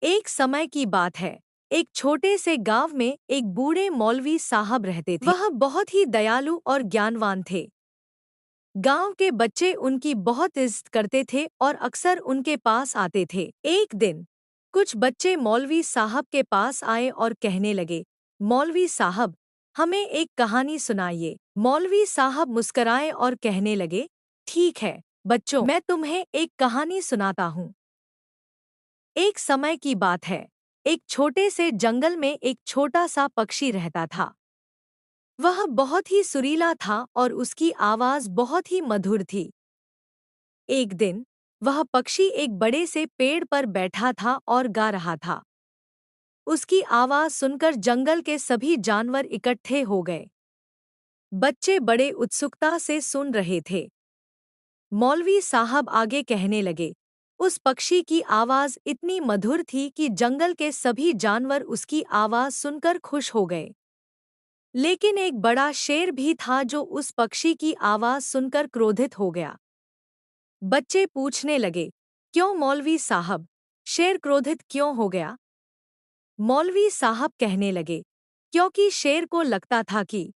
एक समय की बात है। एक छोटे से गांव में एक बूढ़े मौलवी साहब रहते थे। वह बहुत ही दयालु और ज्ञानवान थे। गांव के बच्चे उनकी बहुत इज्जत करते थे और अक्सर उनके पास आते थे। एक दिन कुछ बच्चे मौलवी साहब के पास आए और कहने लगे, मौलवी साहब, हमें एक कहानी सुनाइए। मौलवी साहब मुस्कराए और कहने लगे, ठीक है बच्चों, मैं तुम्हें एक कहानी सुनाता हूँ। एक समय की बात है। एक छोटे से जंगल में एक छोटा सा पक्षी रहता था। वह बहुत ही सुरीला था और उसकी आवाज बहुत ही मधुर थी। एक दिन वह पक्षी एक बड़े से पेड़ पर बैठा था और गा रहा था। उसकी आवाज सुनकर जंगल के सभी जानवर इकट्ठे हो गए। बच्चे बड़े उत्सुकता से सुन रहे थे। मौलवी साहब आगे कहने लगे, उस पक्षी की आवाज इतनी मधुर थी कि जंगल के सभी जानवर उसकी आवाज सुनकर खुश हो गए। लेकिन एक बड़ा शेर भी था जो उस पक्षी की आवाज सुनकर क्रोधित हो गया। बच्चे पूछने लगे, क्यों मौलवी साहब, शेर क्रोधित क्यों हो गया? मौलवी साहब कहने लगे, क्योंकि शेर को लगता था कि